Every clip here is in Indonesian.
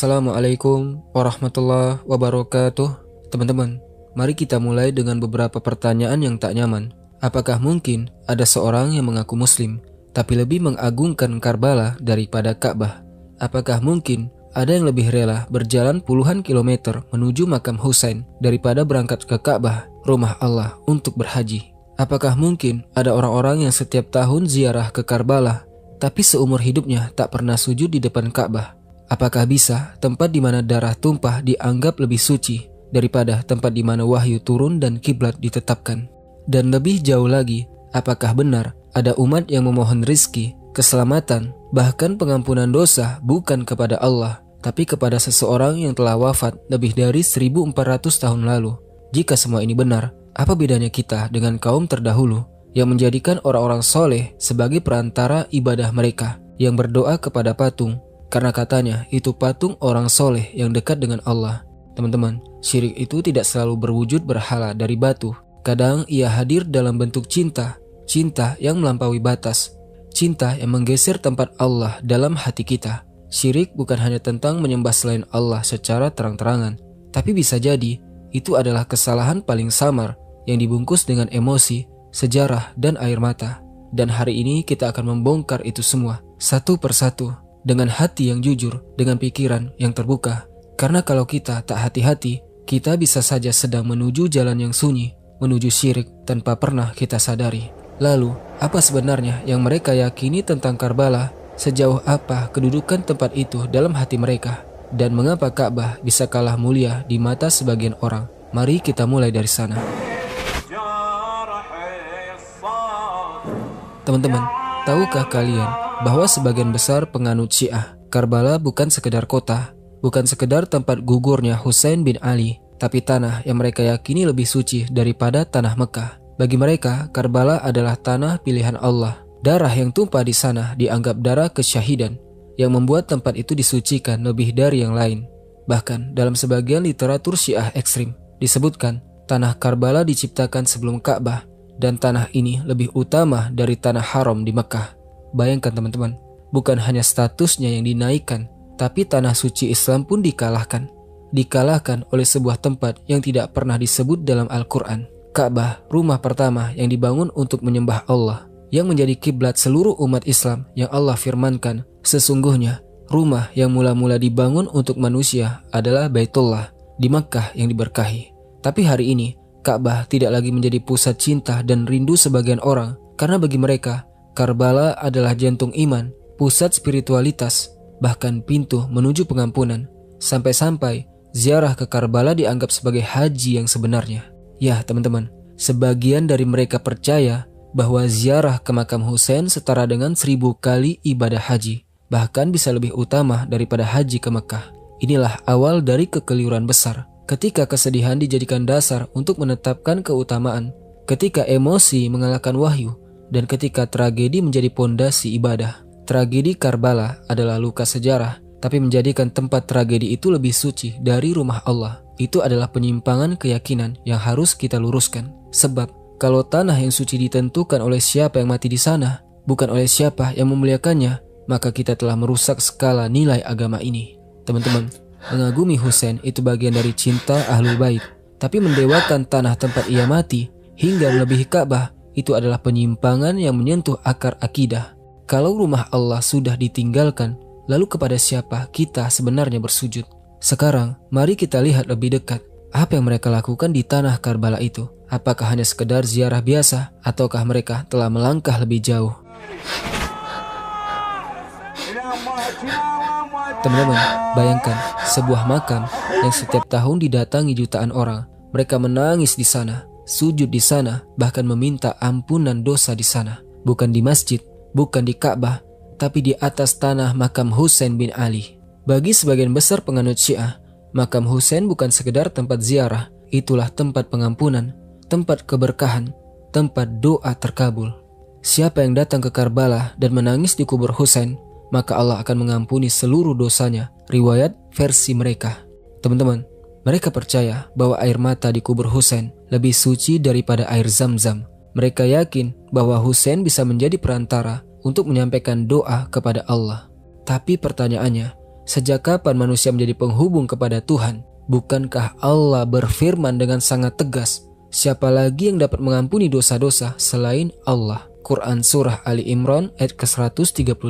Assalamualaikum warahmatullahi wabarakatuh. Teman-teman, mari kita mulai dengan beberapa pertanyaan yang tak nyaman. Apakah mungkin ada seorang yang mengaku muslim tapi lebih mengagungkan Karbala daripada Ka'bah? Apakah mungkin ada yang lebih rela berjalan puluhan kilometer menuju makam Husain daripada berangkat ke Ka'bah, rumah Allah, untuk berhaji? Apakah mungkin ada orang-orang yang setiap tahun ziarah ke Karbala tapi seumur hidupnya tak pernah sujud di depan Ka'bah? Apakah bisa tempat di mana darah tumpah dianggap lebih suci daripada tempat di mana wahyu turun dan kiblat ditetapkan? Dan lebih jauh lagi, apakah benar ada umat yang memohon rizki, keselamatan, bahkan pengampunan dosa bukan kepada Allah, tapi kepada seseorang yang telah wafat lebih dari 1400 tahun lalu? Jika semua ini benar, apa bedanya kita dengan kaum terdahulu yang menjadikan orang-orang soleh sebagai perantara ibadah mereka, yang berdoa kepada patung karena katanya itu patung orang soleh yang dekat dengan Allah? Teman-teman, syirik itu tidak selalu berwujud berhala dari batu. Kadang ia hadir dalam bentuk cinta yang melampaui batas, cinta yang menggeser tempat Allah dalam hati kita. Syirik bukan hanya tentang menyembah selain Allah secara terang-terangan, tapi bisa jadi itu adalah kesalahan paling samar yang dibungkus dengan emosi, sejarah, dan air mata. Dan hari ini kita akan membongkar itu semua satu persatu, dengan hati yang jujur, dengan pikiran yang terbuka. Karena kalau kita tak hati-hati, kita bisa saja sedang menuju jalan yang sunyi, menuju syirik tanpa pernah kita sadari. Lalu, apa sebenarnya yang mereka yakini tentang Karbala? Sejauh apa kedudukan tempat itu dalam hati mereka? Dan mengapa Ka'bah bisa kalah mulia di mata sebagian orang? Mari kita mulai dari sana. Teman-teman, tahukah kalian bahwa sebagian besar penganut Syiah, Karbala bukan sekedar kota, bukan sekedar tempat gugurnya Husain bin Ali, tapi tanah yang mereka yakini lebih suci daripada tanah Mekah. Bagi mereka, Karbala adalah tanah pilihan Allah. Darah yang tumpah di sana dianggap darah kesyahidan, yang membuat tempat itu disucikan lebih dari yang lain. Bahkan dalam sebagian literatur Syiah ekstrim disebutkan tanah Karbala diciptakan sebelum Ka'bah, dan tanah ini lebih utama dari tanah haram di Mekah. Bayangkan teman-teman, bukan hanya statusnya yang dinaikkan, tapi tanah suci Islam pun dikalahkan. Dikalahkan oleh sebuah tempat yang tidak pernah disebut dalam Al-Quran. Ka'bah, rumah pertama yang dibangun untuk menyembah Allah, yang menjadi kiblat seluruh umat Islam, yang Allah firmankan, sesungguhnya rumah yang mula-mula dibangun untuk manusia adalah Baitullah di Makkah yang diberkahi. Tapi hari ini, Ka'bah tidak lagi menjadi pusat cinta dan rindu sebagian orang, karena bagi mereka, Karbala adalah jantung iman, pusat spiritualitas, bahkan pintu menuju pengampunan. Sampai-sampai ziarah ke Karbala dianggap sebagai haji yang sebenarnya. Ya teman-teman, sebagian dari mereka percaya bahwa ziarah ke makam Husain setara dengan 1000 kali ibadah haji, bahkan bisa lebih utama daripada haji ke Mekah. Inilah awal dari kekeliruan besar, ketika kesedihan dijadikan dasar untuk menetapkan keutamaan, ketika emosi mengalahkan wahyu, dan ketika tragedi menjadi pondasi ibadah. Tragedi Karbala adalah luka sejarah, tapi menjadikan tempat tragedi itu lebih suci dari rumah Allah. Itu adalah penyimpangan keyakinan yang harus kita luruskan. Sebab, kalau tanah yang suci ditentukan oleh siapa yang mati di sana, bukan oleh siapa yang memuliakannya, maka kita telah merusak skala nilai agama ini. Teman-teman, mengagumi Husain itu bagian dari cinta Ahlul Bait, tapi mendewakan tanah tempat ia mati hingga melebihi Ka'bah, itu adalah penyimpangan yang menyentuh akar akidah. Kalau rumah Allah sudah ditinggalkan, lalu kepada siapa kita sebenarnya bersujud? Sekarang, mari kita lihat lebih dekat apa yang mereka lakukan di tanah Karbala itu. Apakah hanya sekedar ziarah biasa, ataukah mereka telah melangkah lebih jauh? Teman-teman, bayangkan sebuah makam yang setiap tahun didatangi jutaan orang. Mereka menangis di sana, sujud di sana, bahkan meminta ampunan dosa di sana. Bukan di masjid, bukan di Ka'bah, tapi di atas tanah makam Husain bin Ali. Bagi sebagian besar penganut Syiah, makam Husain bukan sekedar tempat ziarah, itulah tempat pengampunan, tempat keberkahan, tempat doa terkabul. Siapa yang datang ke Karbala dan menangis di kubur Husain, maka Allah akan mengampuni seluruh dosanya. Riwayat versi mereka. Teman-teman, mereka percaya bahwa air mata di kubur Husain lebih suci daripada air Zam-Zam. Mereka yakin bahwa Husain bisa menjadi perantara untuk menyampaikan doa kepada Allah. Tapi pertanyaannya, Sejak kapan manusia menjadi penghubung kepada Tuhan? Bukankah Allah berfirman dengan sangat tegas, siapa lagi yang dapat mengampuni dosa-dosa selain Allah? Quran Surah Ali Imran ayat ke-135.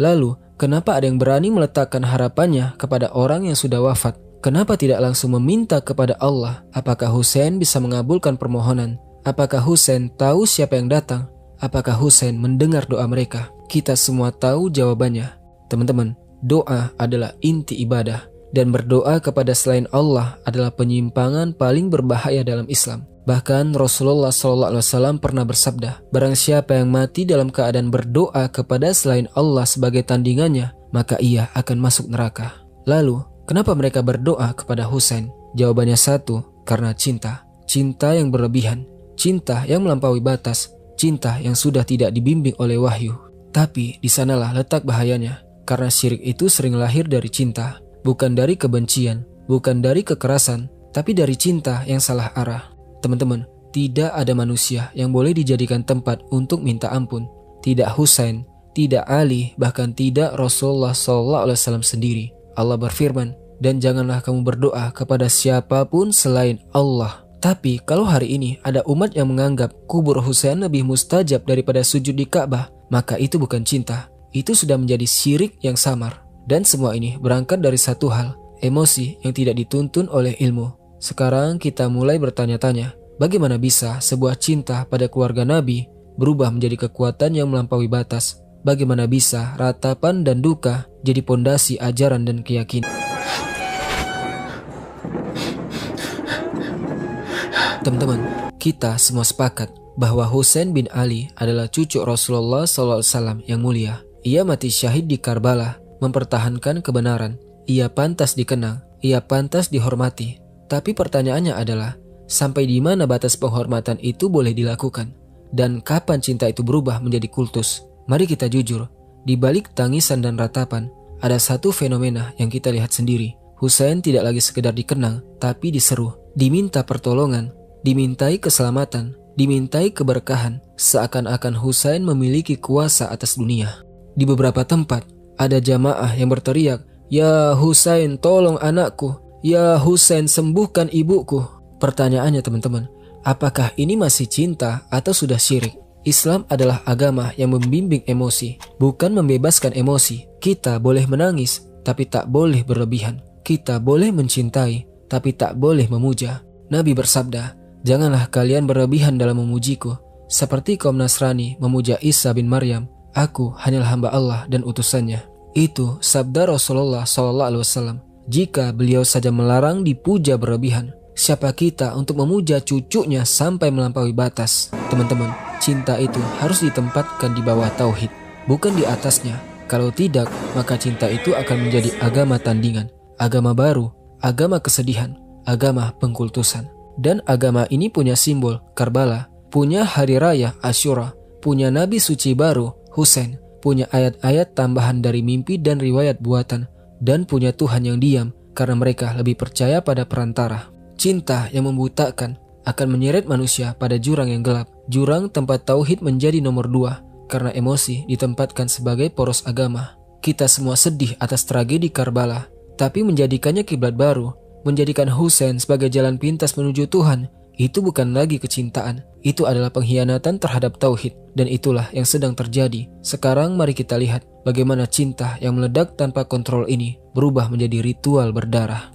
Lalu, kenapa ada yang berani meletakkan harapannya kepada orang yang sudah wafat? Kenapa tidak langsung meminta kepada Allah? Apakah Husain bisa mengabulkan permohonan? Apakah Husain tahu siapa yang datang? Apakah Husain mendengar doa mereka? Kita semua tahu jawabannya. Teman-teman, doa adalah inti ibadah, dan berdoa kepada selain Allah adalah penyimpangan paling berbahaya dalam Islam. Bahkan Rasulullah SAW pernah bersabda, barang siapa yang mati dalam keadaan berdoa kepada selain Allah sebagai tandingannya, maka ia akan masuk neraka. Lalu, kenapa mereka berdoa kepada Husain? Jawabannya satu, karena cinta. Cinta yang berlebihan, cinta yang melampaui batas, cinta yang sudah tidak dibimbing oleh wahyu. Tapi di sanalah letak bahayanya, karena syirik itu sering lahir dari cinta, bukan dari kebencian, bukan dari kekerasan, tapi dari cinta yang salah arah. Teman-teman, tidak ada manusia yang boleh dijadikan tempat untuk minta ampun. Tidak Husain, tidak Ali, bahkan tidak Rasulullah SAW sendiri. Allah berfirman, dan janganlah kamu berdoa kepada siapapun selain Allah. Tapi kalau hari ini ada umat yang menganggap kubur Husain lebih mustajab daripada sujud di Ka'bah, maka itu bukan cinta. Itu sudah menjadi syirik yang samar. Dan semua ini berangkat dari satu hal, emosi yang tidak dituntun oleh ilmu. Sekarang kita mulai bertanya-tanya, bagaimana bisa sebuah cinta pada keluarga Nabi berubah menjadi kekuatan yang melampaui batas? Bagaimana bisa ratapan dan duka jadi pondasi ajaran dan keyakinan? Teman-teman, kita semua sepakat bahwa Husain bin Ali adalah cucu Rasulullah SAW yang mulia. Ia mati syahid di Karbala, mempertahankan kebenaran. Ia pantas dikenang, ia pantas dihormati. Tapi pertanyaannya adalah, sampai di mana batas penghormatan itu boleh dilakukan? Dan kapan cinta itu berubah menjadi kultus? Mari kita jujur, di balik tangisan dan ratapan, ada satu fenomena yang kita lihat sendiri. Husain tidak lagi sekedar dikenang, tapi diseru, diminta pertolongan, dimintai keselamatan, dimintai keberkahan, seakan-akan Husain memiliki kuasa atas dunia. Di beberapa tempat, ada jamaah yang berteriak, "Ya Husain, tolong anakku. Ya Husain, sembuhkan ibuku." Pertanyaannya teman-teman, apakah ini masih cinta atau sudah syirik? Islam adalah agama yang membimbing emosi, bukan membebaskan emosi. Kita boleh menangis, tapi tak boleh berlebihan. Kita boleh mencintai, tapi tak boleh memuja. Nabi bersabda, "Janganlah kalian berlebihan dalam memujiku, seperti kaum Nasrani memuja Isa bin Maryam. Aku hanyalah hamba Allah dan utusannya." Itu sabda Rasulullah SAW. Jika beliau saja melarang dipuja berlebihan, siapa kita untuk memuja cucunya sampai melampaui batas? Teman-teman, cinta itu harus ditempatkan di bawah tauhid, bukan di atasnya. Kalau tidak, maka cinta itu akan menjadi agama tandingan, agama baru, agama kesedihan, agama pengkultusan. Dan agama ini punya simbol Karbala, punya hari raya Asyura, punya nabi suci baru Husain, punya ayat-ayat tambahan dari mimpi dan riwayat buatan, dan punya Tuhan yang diam karena mereka lebih percaya pada perantara. Cinta yang membutakan akan menyeret manusia pada jurang yang gelap, jurang tempat tauhid menjadi nomor 2 karena emosi ditempatkan sebagai poros agama. Kita semua sedih atas tragedi Karbala, tapi menjadikannya kiblat baru, menjadikan Husain sebagai jalan pintas menuju Tuhan, itu bukan lagi kecintaan. Itu adalah pengkhianatan terhadap tauhid, dan itulah yang sedang terjadi. Sekarang mari kita lihat bagaimana cinta yang meledak tanpa kontrol ini berubah menjadi ritual berdarah.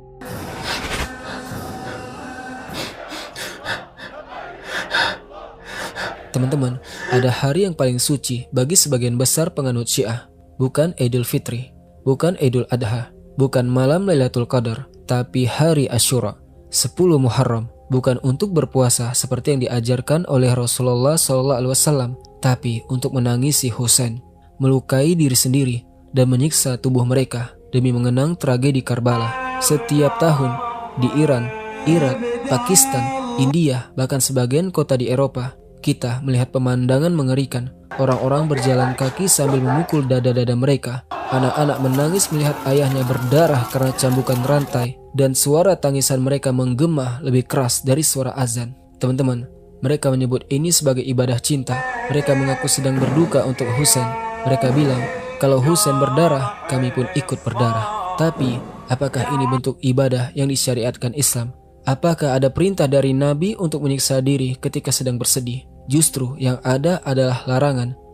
Teman-teman, ada hari yang paling suci bagi sebagian besar penganut Syiah. Bukan Idul Fitri, bukan Idul Adha, bukan malam Lailatul Qadar, tapi hari Asyura, 10 Muharram. Bukan untuk berpuasa seperti yang diajarkan oleh Rasulullah SAW, tapi untuk menangisi Husain, melukai diri sendiri, dan menyiksa tubuh mereka demi mengenang tragedi Karbala. Setiap tahun di Iran, Irak, Pakistan, India, bahkan sebagian kota di Eropa, kita melihat pemandangan mengerikan. Orang-orang berjalan kaki sambil memukul dada-dada mereka. Anak-anak menangis melihat ayahnya berdarah karena cambukan rantai, dan suara tangisan mereka menggema lebih keras dari suara azan. Teman-teman, mereka menyebut ini sebagai ibadah cinta. Mereka mengaku sedang berduka untuk Husain. Mereka bilang, kalau Husain berdarah, kami pun ikut berdarah. Tapi, apakah ini bentuk ibadah yang disyariatkan Islam? Apakah ada perintah dari Nabi untuk menyiksa diri ketika sedang bersedih? Justru yang ada adalah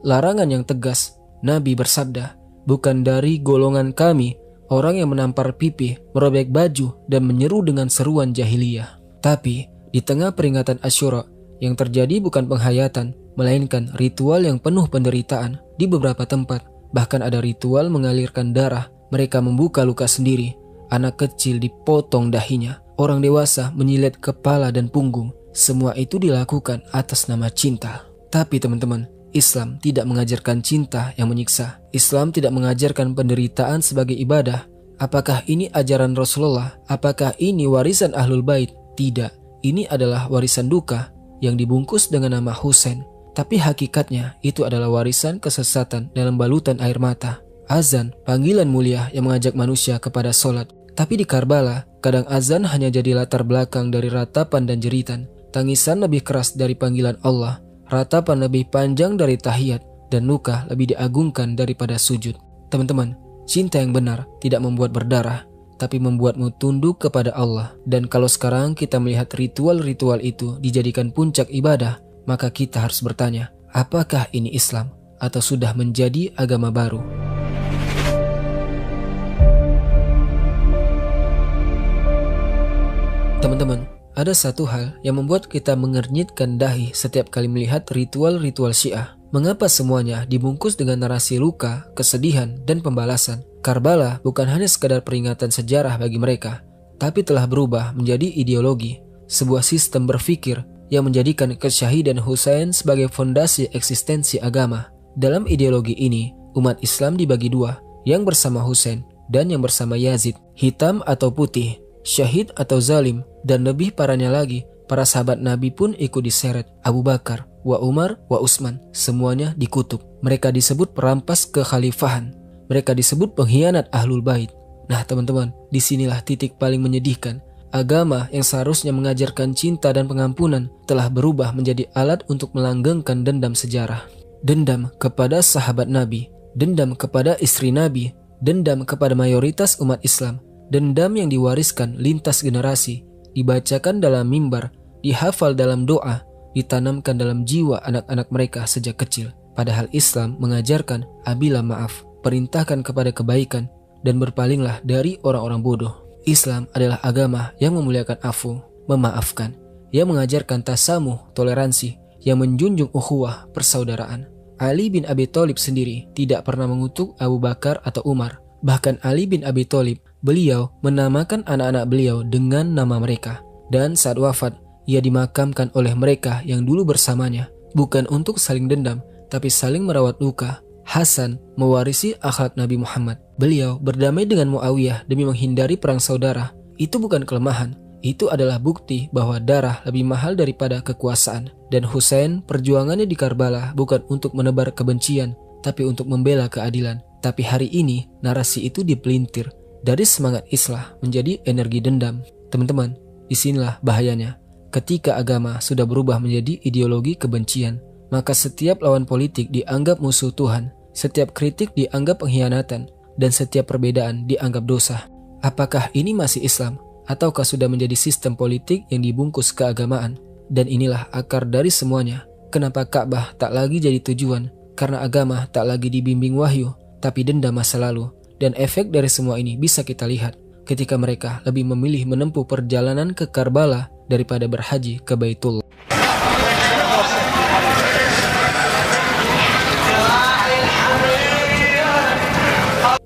larangan yang tegas. Nabi bersabda, "Bukan dari golongan kami orang yang menampar pipi, merobek baju, dan menyeru dengan seruan jahiliyah." Tapi, di tengah peringatan Asyura, yang terjadi bukan penghayatan, melainkan ritual yang penuh penderitaan di beberapa tempat. Bahkan ada ritual mengalirkan darah, mereka membuka luka sendiri, anak kecil dipotong dahinya, orang dewasa menyilet kepala dan punggung. Semua itu dilakukan atas nama cinta. Tapi teman-teman, Islam tidak mengajarkan cinta yang menyiksa. Islam tidak mengajarkan penderitaan sebagai ibadah. Apakah ini ajaran Rasulullah? Apakah ini warisan Ahlul Bait? Tidak. Ini adalah warisan duka yang dibungkus dengan nama Husain. Tapi hakikatnya itu adalah warisan kesesatan dalam balutan air mata. Azan, panggilan mulia yang mengajak manusia kepada sholat. Tapi di Karbala, kadang azan hanya jadi latar belakang dari ratapan dan jeritan. Tangisan lebih keras dari panggilan Allah, ratapan lebih panjang dari tahiyat, dan luka lebih diagungkan daripada sujud. Teman-teman, cinta yang benar tidak membuat berdarah, tapi membuatmu tunduk kepada Allah. Dan kalau sekarang kita melihat ritual-ritual itu dijadikan puncak ibadah, maka kita harus bertanya, apakah ini Islam atau sudah menjadi agama baru? Teman-teman, ada satu hal yang membuat kita mengernyitkan dahi setiap kali melihat ritual-ritual Syiah. Mengapa semuanya dibungkus dengan narasi luka, kesedihan, dan pembalasan? Karbala bukan hanya sekadar peringatan sejarah bagi mereka, tapi telah berubah menjadi ideologi, sebuah sistem berpikir yang menjadikan kesyahidan Husain sebagai fondasi eksistensi agama. Dalam ideologi ini, umat Islam dibagi dua, yang bersama Husain dan yang bersama Yazid, hitam atau putih, syahid atau zalim, dan lebih parahnya lagi, para sahabat Nabi pun ikut diseret. Abu Bakar, wa Umar, wa Utsman, semuanya dikutuk. Mereka disebut perampas kekhalifahan. Mereka disebut pengkhianat Ahlul Bait. Nah teman-teman, disinilah titik paling menyedihkan. Agama yang seharusnya mengajarkan cinta dan pengampunan telah berubah menjadi alat untuk melanggengkan dendam sejarah. Dendam kepada sahabat Nabi, dendam kepada istri Nabi, dendam kepada mayoritas umat Islam. Dendam yang diwariskan lintas generasi, dibacakan dalam mimbar, dihafal dalam doa, ditanamkan dalam jiwa anak-anak mereka sejak kecil. Padahal Islam mengajarkan abilah maaf, perintahkan kepada kebaikan, dan berpalinglah dari orang-orang bodoh. Islam adalah agama yang memuliakan afu, memaafkan, yang mengajarkan tasamuh, toleransi, yang menjunjung ukhuwah, persaudaraan. Ali bin Abi Thalib sendiri tidak pernah mengutuk Abu Bakar atau Umar. Bahkan Ali bin Abi Thalib, beliau menamakan anak-anak beliau dengan nama mereka. Dan saat wafat, ia dimakamkan oleh mereka yang dulu bersamanya. Bukan untuk saling dendam, tapi saling merawat luka. Hasan mewarisi akhlak Nabi Muhammad. Beliau berdamai dengan Muawiyah demi menghindari perang saudara. Itu bukan kelemahan. Itu adalah bukti bahwa darah lebih mahal daripada kekuasaan. Dan Husain, perjuangannya di Karbala bukan untuk menebar kebencian, tapi untuk membela keadilan. Tapi hari ini, narasi itu dipelintir dari semangat islah menjadi energi dendam. Teman-teman, disinilah bahayanya. Ketika agama sudah berubah menjadi ideologi kebencian, maka setiap lawan politik dianggap musuh Tuhan, setiap kritik dianggap pengkhianatan, dan setiap perbedaan dianggap dosa. Apakah ini masih Islam? Ataukah sudah menjadi sistem politik yang dibungkus keagamaan? Dan inilah akar dari semuanya. Kenapa Ka'bah tak lagi jadi tujuan? Karena agama tak lagi dibimbing wahyu, tapi dendam masa lalu. Dan efek dari semua ini bisa kita lihat ketika mereka lebih memilih menempuh perjalanan ke Karbala daripada berhaji ke Baitullah.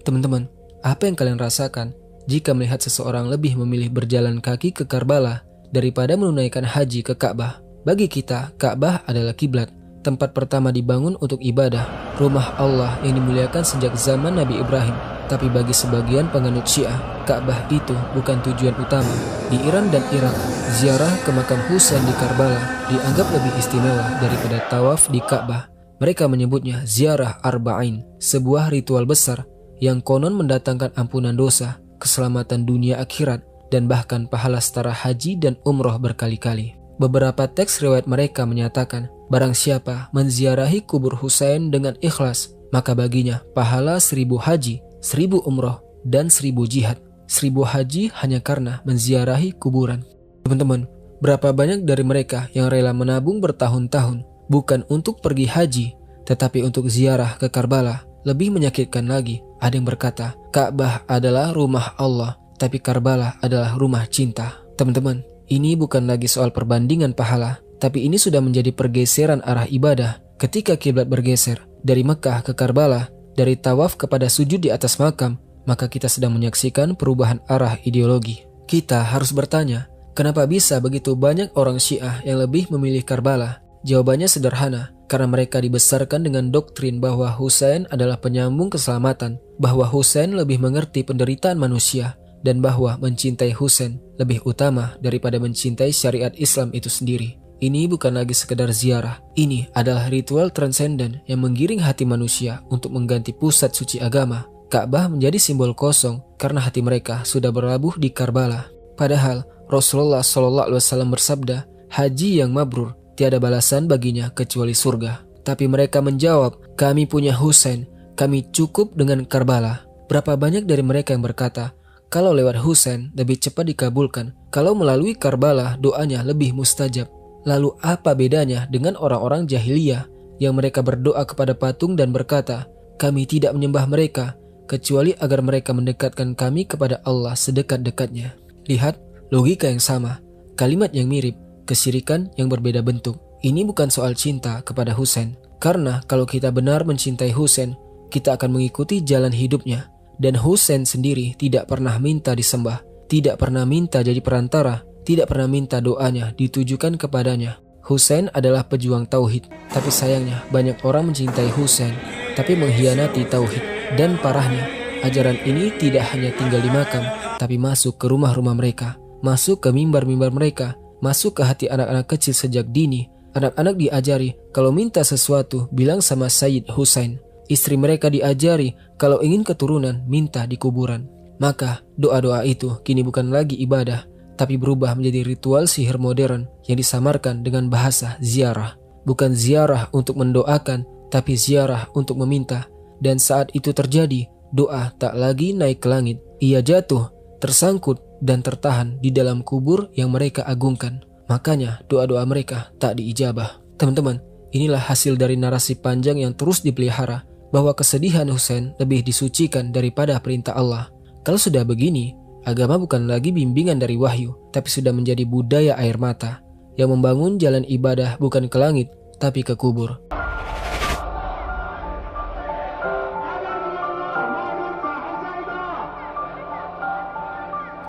Teman-teman, apa yang kalian rasakan jika melihat seseorang lebih memilih berjalan kaki ke Karbala daripada menunaikan haji ke Ka'bah? Bagi kita, Ka'bah adalah kiblat, tempat pertama dibangun untuk ibadah, rumah Allah yang dimuliakan sejak zaman Nabi Ibrahim. Tapi bagi sebagian penganut Syiah, Ka'bah itu bukan tujuan utama. Di Iran dan Irak, ziarah ke makam Husain di Karbala dianggap lebih istimewa daripada tawaf di Ka'bah. Mereka menyebutnya ziarah arba'in, sebuah ritual besar yang konon mendatangkan ampunan dosa, keselamatan dunia akhirat, dan bahkan pahala setara haji dan umroh berkali-kali. Beberapa teks riwayat mereka menyatakan, barang siapa menziarahi kubur Husain dengan ikhlas, maka baginya pahala 1000 haji, 1000 umroh, dan 1000 jihad, 1000 haji hanya karena menziarahi kuburan. Teman-teman, berapa banyak dari mereka yang rela menabung bertahun-tahun bukan untuk pergi haji, tetapi untuk ziarah ke Karbala? Lebih menyakitkan lagi, ada yang berkata, Ka'bah adalah rumah Allah, tapi Karbala adalah rumah cinta. Teman-teman, ini bukan lagi soal perbandingan pahala, tapi ini sudah menjadi pergeseran arah ibadah. Ketika kiblat bergeser dari Mekah ke Karbala, dari tawaf kepada sujud di atas makam, maka kita sedang menyaksikan perubahan arah ideologi. Kita harus bertanya, kenapa bisa begitu banyak orang Syiah yang lebih memilih Karbala? Jawabannya sederhana, karena mereka dibesarkan dengan doktrin bahwa Husain adalah penyambung keselamatan, bahwa Husain lebih mengerti penderitaan manusia, dan bahwa mencintai Husain lebih utama daripada mencintai syariat Islam itu sendiri. Ini bukan lagi sekedar ziarah, ini adalah ritual transenden yang menggiring hati manusia untuk mengganti pusat suci agama. Ka'bah menjadi simbol kosong karena hati mereka sudah berlabuh di Karbala. Padahal Rasulullah SAW bersabda, haji yang mabrur tiada balasan baginya kecuali surga. Tapi mereka menjawab, kami punya Husain, kami cukup dengan Karbala. Berapa banyak dari mereka yang berkata, kalau lewat Husain lebih cepat dikabulkan, kalau melalui Karbala doanya lebih mustajab. Lalu apa bedanya dengan orang-orang jahiliyah yang mereka berdoa kepada patung dan berkata, kami tidak menyembah mereka, kecuali agar mereka mendekatkan kami kepada Allah sedekat-dekatnya. Lihat, logika yang sama, kalimat yang mirip, kesyirikan yang berbeda bentuk. Ini bukan soal cinta kepada Husain, karena kalau kita benar mencintai Husain, kita akan mengikuti jalan hidupnya. Dan Husain sendiri tidak pernah minta disembah, tidak pernah minta jadi perantara, tidak pernah minta doanya ditujukan kepadanya. Husain adalah pejuang tauhid, tapi sayangnya banyak orang mencintai Husain, tapi mengkhianati tauhid. Dan parahnya, ajaran ini tidak hanya tinggal di makam, tapi masuk ke rumah-rumah mereka, masuk ke mimbar-mimbar mereka, masuk ke hati anak-anak kecil sejak dini. Anak-anak diajari kalau minta sesuatu bilang sama Sayyid Husain. Istri mereka diajari kalau ingin keturunan minta di kuburan. Maka doa-doa itu kini bukan lagi ibadah, tapi berubah menjadi ritual sihir modern yang disamarkan dengan bahasa ziarah. Bukan ziarah untuk mendoakan, tapi ziarah untuk meminta. Dan saat itu terjadi, doa tak lagi naik ke langit. Ia jatuh, tersangkut, dan tertahan di dalam kubur yang mereka agungkan. Makanya doa-doa mereka tak diijabah. Teman-teman, inilah hasil dari narasi panjang yang terus dipelihara, bahwa kesedihan Husain lebih disucikan daripada perintah Allah. Kalau sudah begini, agama bukan lagi bimbingan dari wahyu, tapi sudah menjadi budaya air mata, yang membangun jalan ibadah bukan ke langit, tapi ke kubur.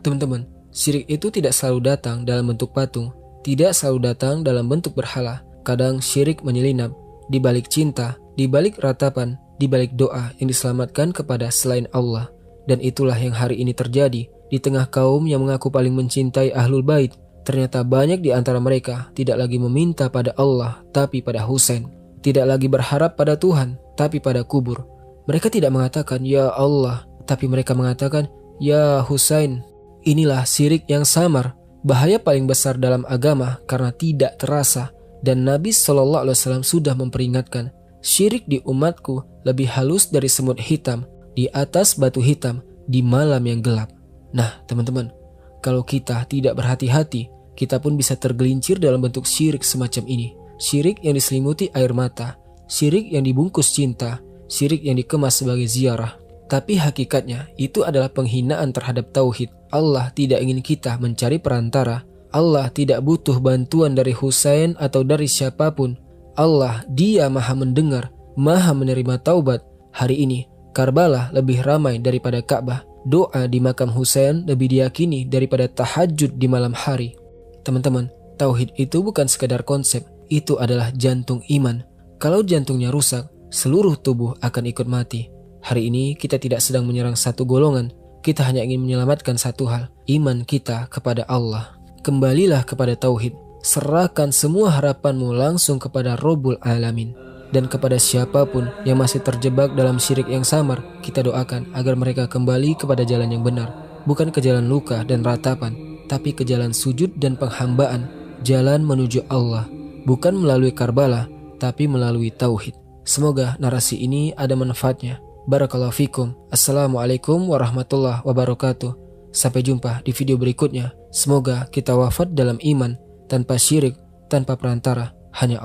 Teman-teman, syirik itu tidak selalu datang dalam bentuk patung, tidak selalu datang dalam bentuk berhala. Kadang syirik menyelinap di balik cinta, di balik ratapan, di balik doa yang diselamatkan kepada selain Allah. Dan itulah yang hari ini terjadi di tengah kaum yang mengaku paling mencintai Ahlul Bait. Ternyata banyak di antara mereka tidak lagi meminta pada Allah, tapi pada Husain. Tidak lagi berharap pada Tuhan, tapi pada kubur. Mereka tidak mengatakan, Ya Allah, tapi mereka mengatakan, Ya Husain. Inilah syirik yang samar, bahaya paling besar dalam agama karena tidak terasa. Dan Nabi SAW sudah memperingatkan, syirik di umatku lebih halus dari semut hitam di atas batu hitam di malam yang gelap. Nah teman-teman, kalau kita tidak berhati-hati, kita pun bisa tergelincir dalam bentuk syirik semacam ini. Syirik yang diselimuti air mata, syirik yang dibungkus cinta, syirik yang dikemas sebagai ziarah. Tapi hakikatnya itu adalah penghinaan terhadap tauhid. Allah tidak ingin kita mencari perantara. Allah tidak butuh bantuan dari Husain atau dari siapapun. Allah, Dia maha mendengar, maha menerima taubat. Hari ini, Karbala lebih ramai daripada Ka'bah. Doa di makam Husain lebih diyakini daripada tahajud di malam hari. Teman-teman, tauhid itu bukan sekadar konsep, itu adalah jantung iman. Kalau jantungnya rusak, seluruh tubuh akan ikut mati. Hari ini kita tidak sedang menyerang satu golongan, kita hanya ingin menyelamatkan satu hal, iman kita kepada Allah. Kembalilah kepada tauhid, serahkan semua harapanmu langsung kepada Rabbul Alamin. Dan kepada siapapun yang masih terjebak dalam syirik yang samar, kita doakan agar mereka kembali kepada jalan yang benar. Bukan ke jalan luka dan ratapan, tapi ke jalan sujud dan penghambaan, jalan menuju Allah. Bukan melalui Karbala, tapi melalui tauhid. Semoga narasi ini ada manfaatnya. Barakallahu fikum. Assalamualaikum warahmatullahi wabarakatuh. Sampai jumpa di video berikutnya. Semoga kita wafat dalam iman, tanpa syirik, tanpa perantara, hanya Allah.